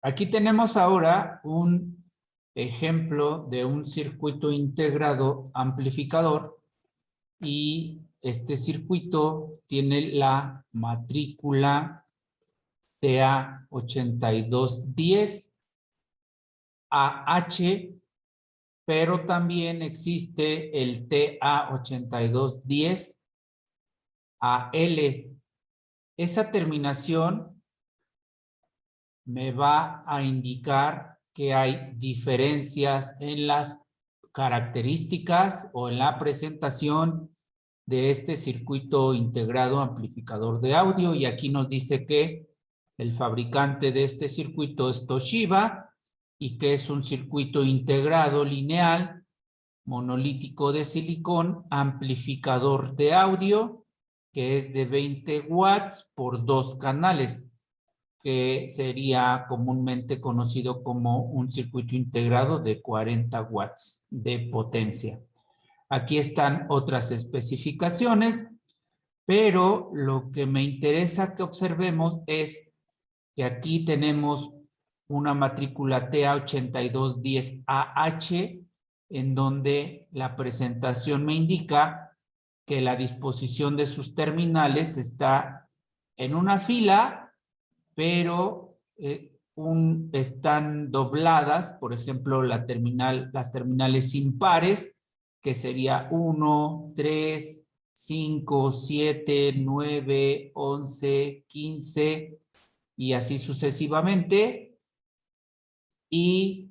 Aquí tenemos ahora un ejemplo de un circuito integrado amplificador y este circuito tiene la matrícula TA8210 AH, pero también existe el TA8210 AL. Esa terminación me va a indicar que hay diferencias en las características o en la presentación de este circuito integrado amplificador de audio, y aquí nos dice que el fabricante de este circuito es Toshiba y que es un circuito integrado lineal monolítico de silicón amplificador de audio que es de 20 watts por 2 canales, que sería comúnmente conocido como un circuito integrado de 40 watts de potencia. Aquí están otras especificaciones, pero lo que me interesa que observemos es que aquí tenemos una matrícula TA8210AH, en donde la presentación me indica que la disposición de sus terminales está en una fila, pero están dobladas. Por ejemplo, las terminales impares, que sería 1, 3, 5, 7, 9, 11, 15 y así sucesivamente. Y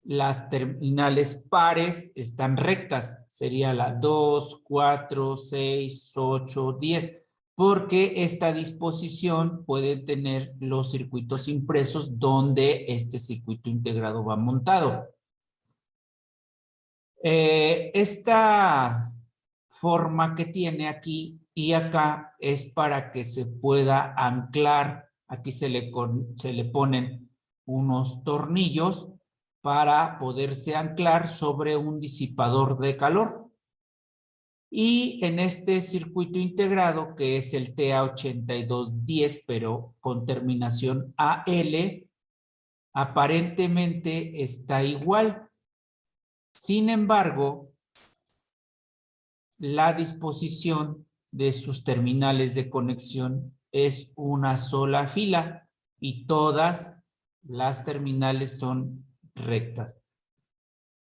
las terminales pares están rectas, sería la 2, 4, 6, 8, 10, porque esta disposición puede tener los circuitos impresos donde este circuito integrado va montado. Esta forma que tiene aquí y acá es para que se pueda anclar. Aquí se le ponen unos tornillos para poderse anclar sobre un disipador de calor. Y en este circuito integrado, que es el TA8210, pero con terminación AL, aparentemente está igual. Sin embargo, la disposición de sus terminales de conexión es una sola fila y todas las terminales son rectas.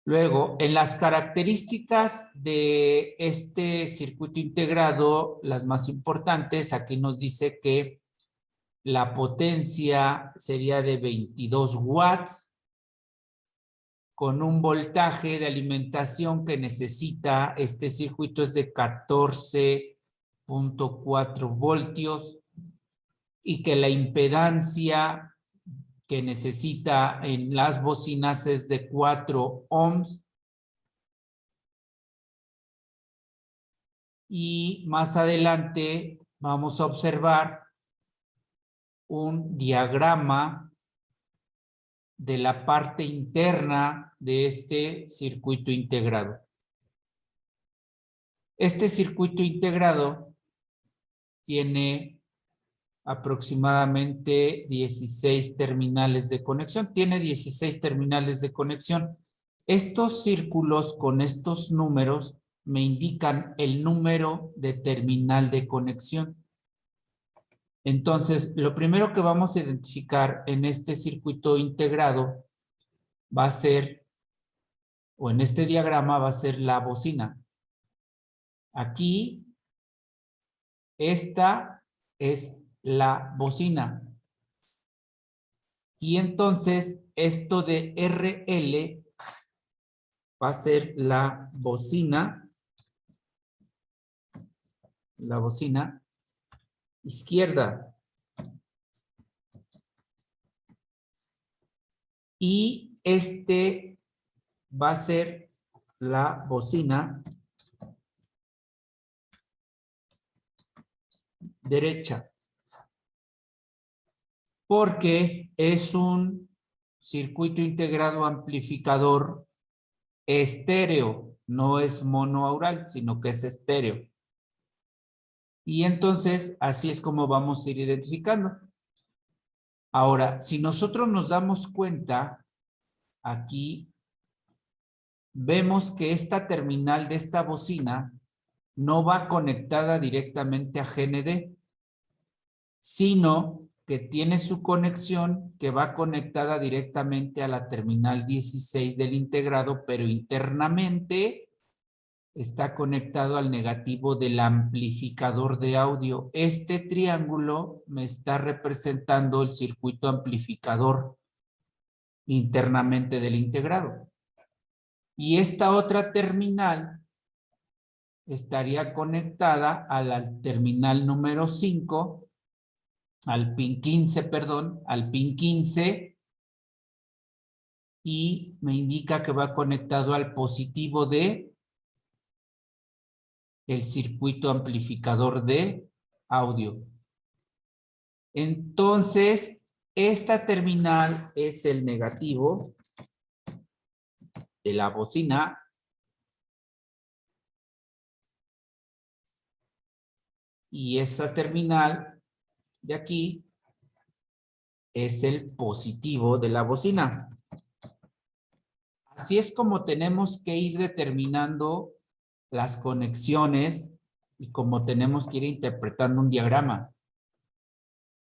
Luego, en las características de este circuito integrado, las más importantes, aquí nos dice que la potencia sería de 22 watts, con un voltaje de alimentación que necesita este circuito es de 14.4 voltios, y que la impedancia que necesita en las bocinas es de 4 ohms. Y más adelante vamos a observar un diagrama de la parte interna de este circuito integrado. Este circuito integrado tiene aproximadamente 16 terminales de conexión. Tiene 16 terminales de conexión. Estos círculos con estos números me indican el número de terminal de conexión. Entonces, lo primero que vamos a identificar en este circuito integrado va a ser, o en este diagrama va a ser la bocina. Aquí, esta es la bocina. Y entonces, esto de RL va a ser la bocina izquierda. Y este va a ser la bocina derecha, porque es un circuito integrado amplificador estéreo, no es monoaural, sino que es estéreo. Y entonces, así es como vamos a ir identificando. Ahora, si nosotros nos damos cuenta, aquí vemos que esta terminal de esta bocina no va conectada directamente a GND, sino que tiene su conexión que va conectada directamente a la terminal 16 del integrado, pero internamente está conectado al negativo del amplificador de audio. Este triángulo me está representando el circuito amplificador internamente del integrado. Y esta otra terminal estaría conectada a la terminal número 5, al pin 15, perdón, al pin 15, y me indica que va conectado al positivo de el circuito amplificador de audio. Entonces, esta terminal es el negativo de la bocina y esta terminal de aquí es el positivo de la bocina. Así es como tenemos que ir determinando las conexiones y como tenemos que ir interpretando un diagrama.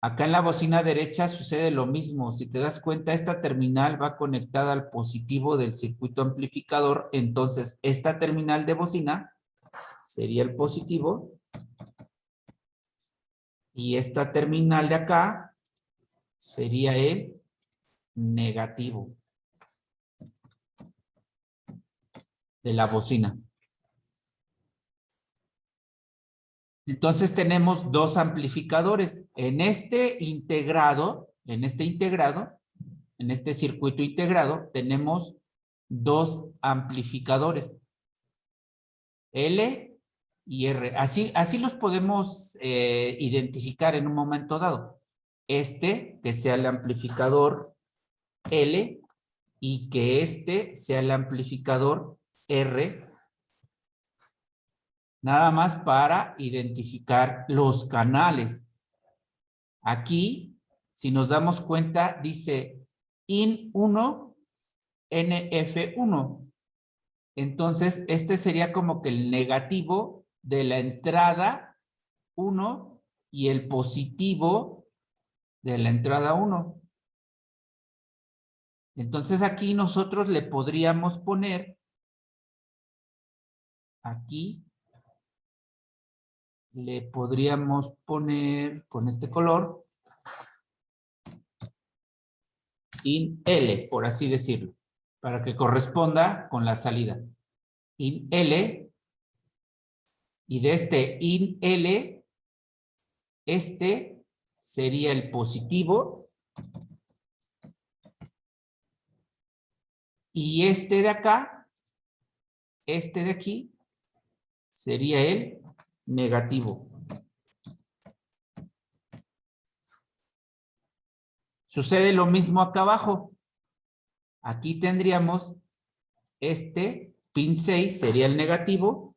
Acá en la bocina derecha sucede lo mismo. Si te das cuenta, esta terminal va conectada al positivo del circuito amplificador. Entonces, esta terminal de bocina sería el positivo. Y esta terminal de acá sería el negativo de la bocina. Entonces tenemos dos amplificadores. En este circuito integrado, tenemos dos amplificadores, L y R. Así los podemos identificar en un momento dado. Que sea el amplificador L y que este sea el amplificador R. Nada más para identificar los canales. Aquí, si nos damos cuenta, dice IN1, NF1. Entonces, este sería como que el negativo de la entrada 1 y el positivo de la entrada 1. Entonces, aquí nosotros le podríamos poner, aquí, le podríamos poner con este color, IN L, por así decirlo, para que corresponda con la salida. IN L, y de este IN L, este sería el positivo, y este de acá, este de aquí, sería el negativo. Sucede lo mismo acá abajo. Aquí tendríamos este pin 6 sería el negativo.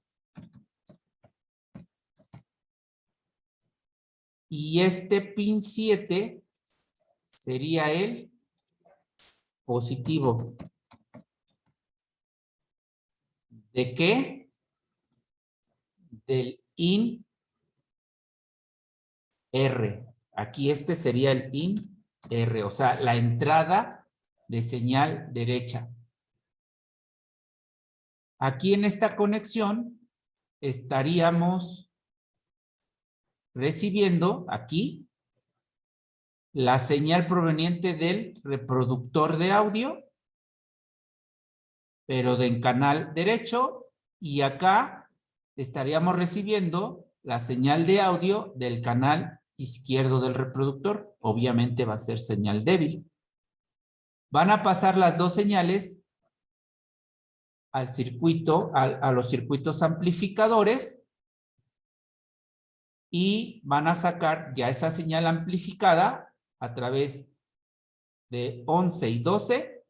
Y este pin 7 sería el positivo. ¿De qué? Del IN R. Aquí este sería el IN R, o sea, la entrada de señal derecha. Aquí en esta conexión estaríamos recibiendo aquí la señal proveniente del reproductor de audio, pero del canal derecho, y acá estaríamos recibiendo la señal de audio del canal izquierdo del reproductor. Obviamente va a ser señal débil. Van a pasar las dos señales al circuito, a los circuitos amplificadores, y van a sacar ya esa señal amplificada a través de 11 y 12.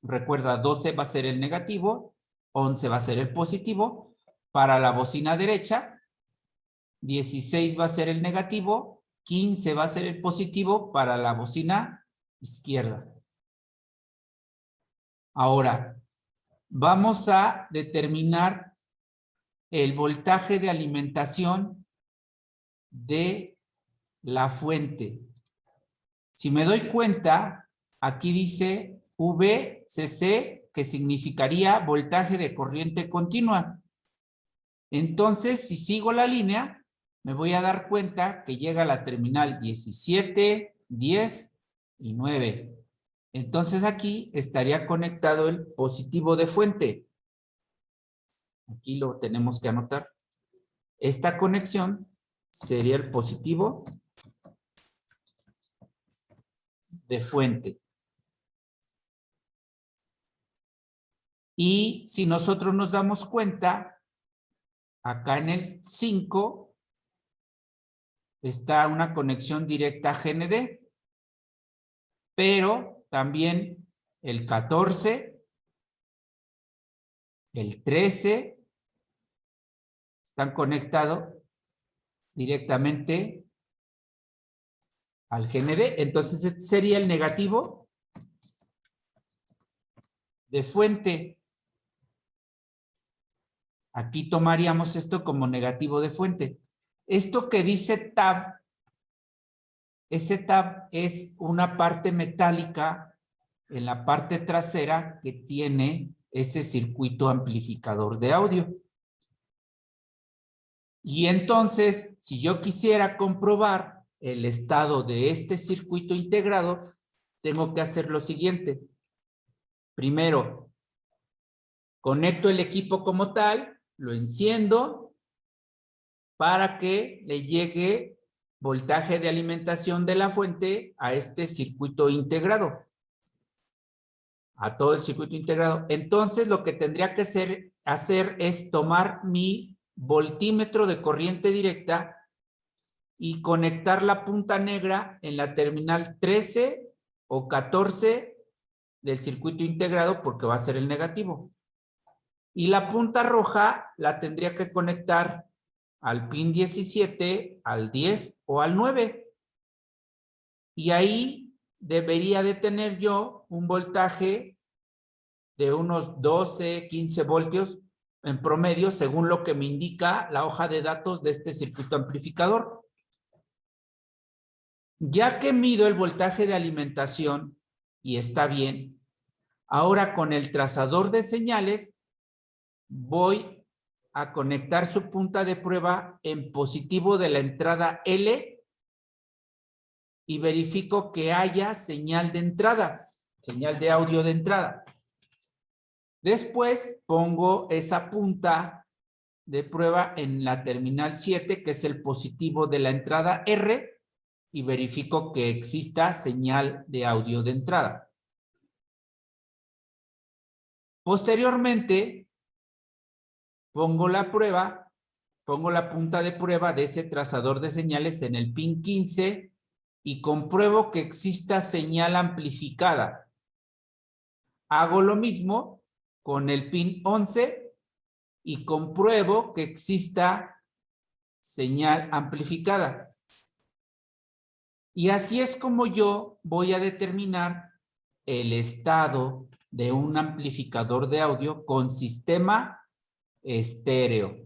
Recuerda, 12 va a ser el negativo, 11 va a ser el positivo. Para la bocina derecha, 16 va a ser el negativo, 15 va a ser el positivo para la bocina izquierda. Ahora, vamos a determinar el voltaje de alimentación de la fuente. Si me doy cuenta, aquí dice VCC, que significaría voltaje de corriente continua. Entonces, si sigo la línea, me voy a dar cuenta que llega a la terminal 17, 10 y 9. Entonces aquí estaría conectado el positivo de fuente. Aquí lo tenemos que anotar. Esta conexión sería el positivo de fuente. Y si nosotros nos damos cuenta, acá en el 5 está una conexión directa a GND, pero también el 14, el 13 están conectados directamente al GND. Entonces este sería el negativo de fuente. Aquí tomaríamos esto como negativo de fuente. Esto que dice tab, ese tab es una parte metálica en la parte trasera que tiene ese circuito amplificador de audio. Y entonces, si yo quisiera comprobar el estado de este circuito integrado, tengo que hacer lo siguiente. Primero, conecto el equipo como tal, lo enciendo para que le llegue voltaje de alimentación de la fuente a este circuito integrado, a todo el circuito integrado. Entonces, lo que tendría que hacer es tomar mi voltímetro de corriente directa y conectar la punta negra en la terminal 13 o 14 del circuito integrado, porque va a ser el negativo. Y la punta roja la tendría que conectar al pin 17, al 10 o al 9. Y ahí debería de tener yo un voltaje de unos 12, 15 voltios en promedio, según lo que me indica la hoja de datos de este circuito amplificador. Ya que mido el voltaje de alimentación y está bien, ahora con el trazador de señales voy a conectar su punta de prueba en positivo de la entrada L y verifico que haya señal de entrada, señal de audio de entrada. Después pongo esa punta de prueba en la terminal 7, que es el positivo de la entrada R, y verifico que exista señal de audio de entrada. Posteriormente, pongo la punta de prueba de ese trazador de señales en el pin 15 y compruebo que exista señal amplificada. Hago lo mismo con el pin 11 y compruebo que exista señal amplificada. Y así es como yo voy a determinar el estado de un amplificador de audio con sistema estéreo.